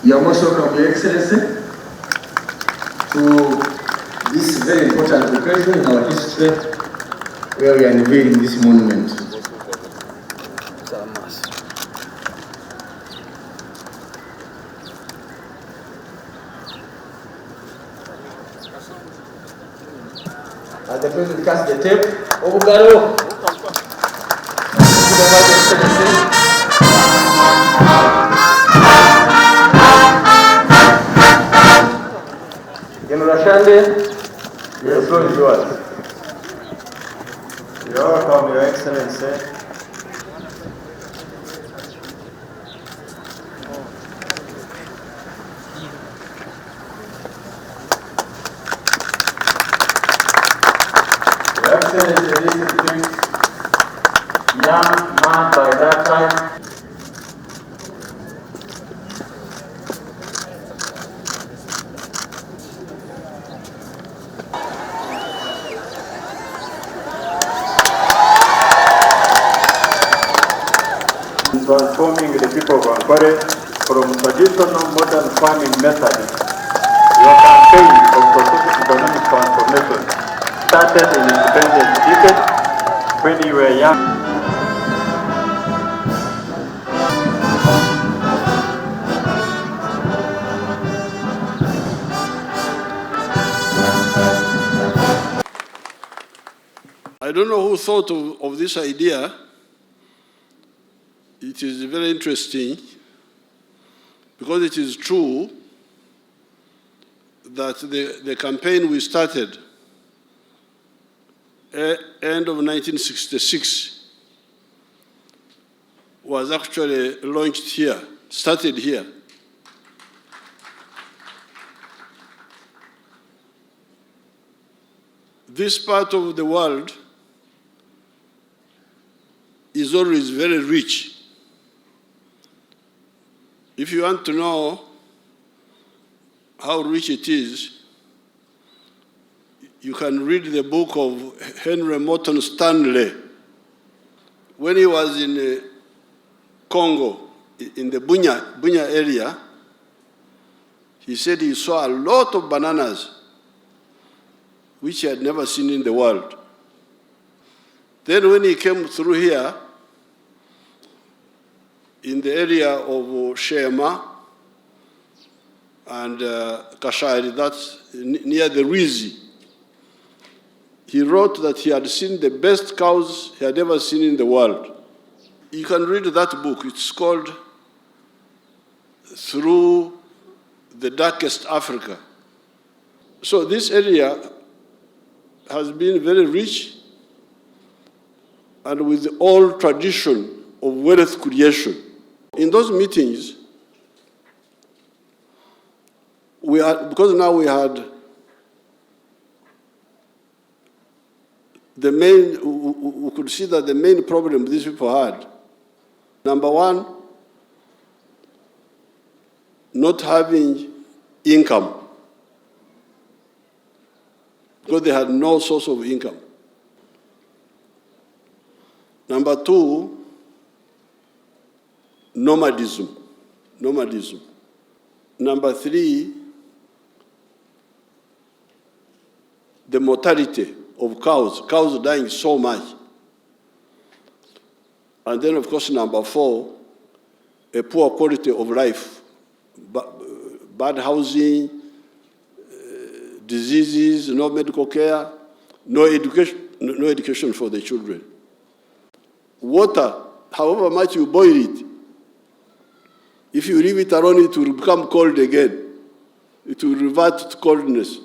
You are most welcome, Your Excellency, to this very important occasion in our history where we are unveiling this monument. As the President casts the tape, Obugaro. General Shande, the floor is yours. You're welcome, Your Excellency. Your Excellency, this is this young man by that time. Transforming the people of Ankole from traditional modern farming methods. Your campaign of socio-economic transformation started in independent decade when you were young. I don't know who thought of this idea. It is very interesting because it is true that the campaign we started end of 1966 was actually launched here, started here. This part of the world is always very rich. If you want to know how rich it is, you can read the book of Henry Morton Stanley. When he was in Congo, in the Bunya area, he said he saw a lot of bananas which he had never seen in the world. Then when he came through here, in the area of Shema and Kashari, that's near the Rizi, he wrote that he had seen the best cows he had ever seen in the world. You can read that book. It's called Through the Darkest Africa. So this area has been very rich and with the old tradition of wealth creation. In those meetings, because now we had the main, we could see that the main problem these people had, number one, not having income, because they had no source of income. Number two, nomadism. Number three, the mortality of cows dying so much. And then, of course, number four, a poor quality of life, bad housing, diseases, no medical care, no education for the children. Water, however much you boil it, if you leave it alone, it will become cold again. It will revert to coldness.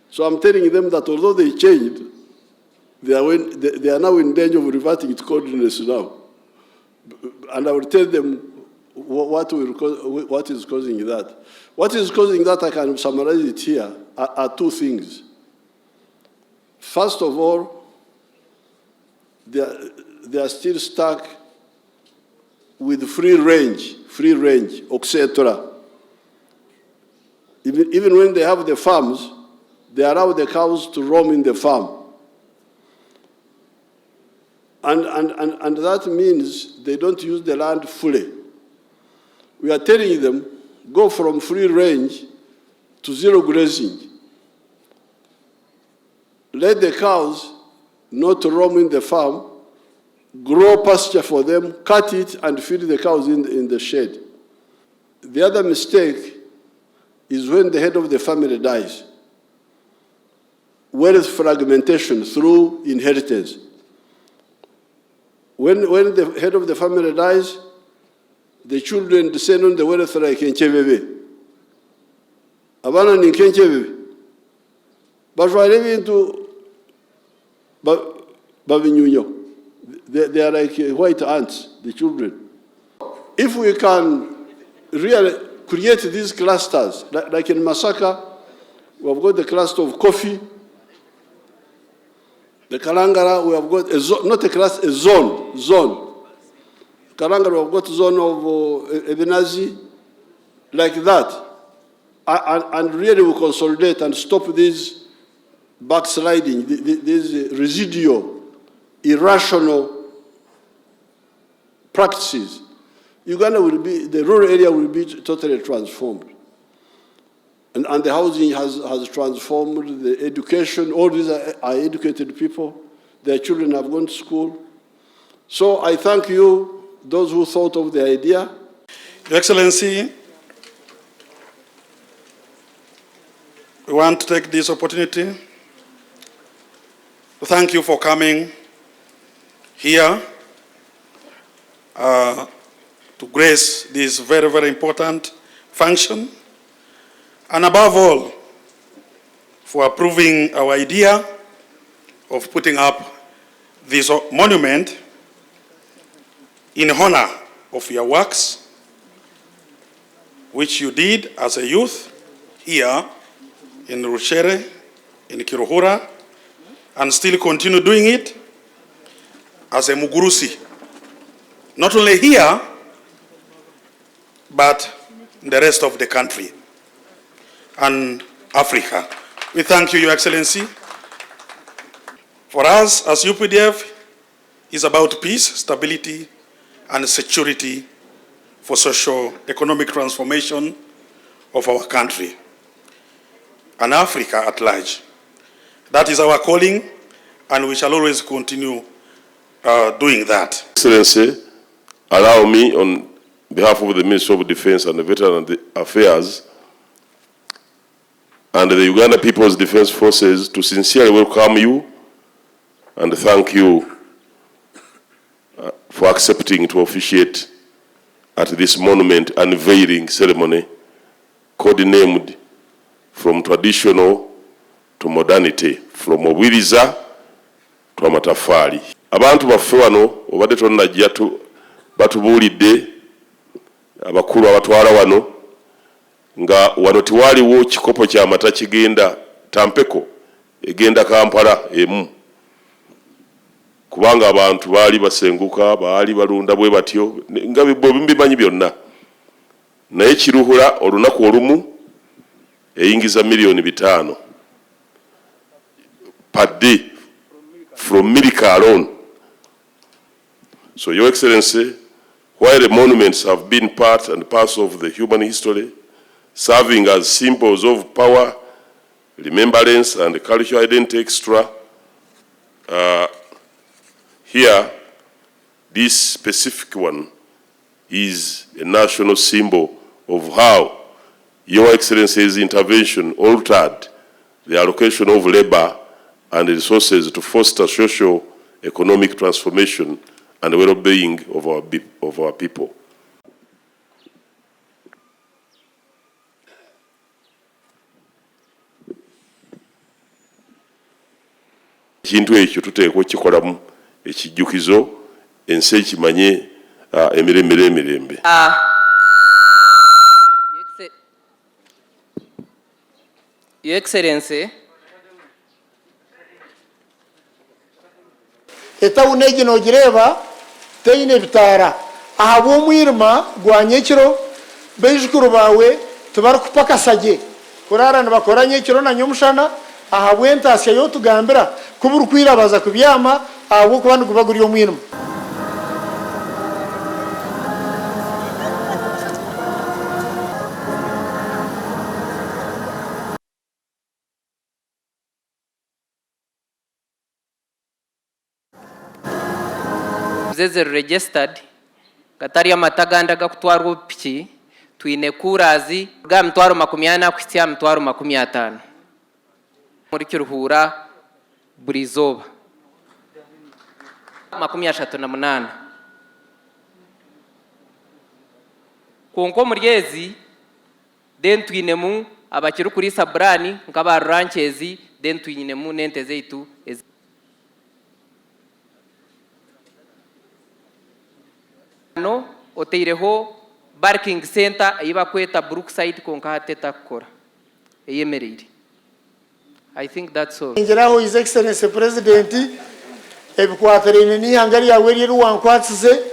So I'm telling them that although they changed, they are now in danger of reverting to coldness now. And I will tell them what is causing that. What is causing that, I can summarize it here, are two things. First of all, they are still stuck with free range, etc. Even when they have the farms, they allow the cows to roam in the farm. And that means they don't use the land fully. We are telling them go from free range to zero grazing. Let the cows not roam in the farm, grow pasture for them, cut it and feed the cows in the shed. The other mistake is when the head of the family dies. Wealth fragmentation through inheritance. When the head of the family dies, the children descend on the wealth like Nchebebe. Abana ni Nchebebe. But I live into Babinyunyo. They are like white ants, the children. If we can really create these clusters, like in Masaka, we have got the cluster of coffee. The Kalangara, we have got not a class, a zone. Kalangara, we have got zone of Ebenazi, like that. And really we consolidate and stop this backsliding, these residual, irrational practices. Uganda will be, the rural area will be totally transformed. And the housing has transformed, the education, all these are educated people. Their children have gone to school. So I thank you, those who thought of the idea. Your Excellency, we want to take this opportunity to thank you for coming here to grace this very, very important function. And above all, for approving our idea of putting up this monument in honor of your works, which you did as a youth here in Rushere, in Kiruhura, and still continue doing it as a Mugurusi. Not only here, but in the rest of the country and Africa. We thank you, Your Excellency. For us as UPDF, it's about peace, stability, and security for socio-economic transformation of our country and Africa at large. That is our calling, and we shall always continue doing that. Excellency, allow me on behalf of the Ministry of Defense and the Veteran Affairs and the Uganda People's Defense Forces to sincerely welcome you and thank you for accepting to officiate at this monument unveiling ceremony codenamed From Traditional to Modernity, from Obwiriza to Amatafali. Abantu baffe wano obadde tonnajja batubuulidde abakulu abatwala wano nga wano tiwaliwo kikopo kya mata kigenda Tampeko egenda Kampala emu, kubanga abantu baali basenguka, baali balunda bwe batyo nga bimanyi byonna. Naye Kiruhura olunaku olumu eyingiza $5,000,000 per day from Milika alone. So, Your Excellency, while the monuments have been part and parcel of the human history, serving as symbols of power, remembrance, and cultural identity extra, here, this specific one is a national symbol of how Your Excellency's intervention altered the allocation of labor and resources to foster socio-economic transformation and the well-being of our people. Ekintu ekyo tuteekwa okukikolamu ekijjukizo ensi ekimanye emirembe. Your Excellency, etawuni egi nogireba teine bitaara aha bw'omwirima gwa nyekiro beijukuru bawe tibarikupakasagye kurara nibakora nyekiro na nyomushana aha bw'entaasya y'otugambira kuba urikwirabaza kubyama aha bw'okuba niguba guri omwirima. zeze registered gatari amataganda gakutwarwa piki twine kurazi ga mtwaro 80 kwitya mtwaro 50 muri Kiruhura buri zoba 38 konko muryezi den twinemu abakiru kuri sabrani nkaba ranchezi den twinemu nente zeitu no oteireho parking center iba kweta Brookside konka hateta kora eyemerere. I think that's all. Ingeraho His Excellency President ebikwaterene ni hangari ya weri ruwankwatse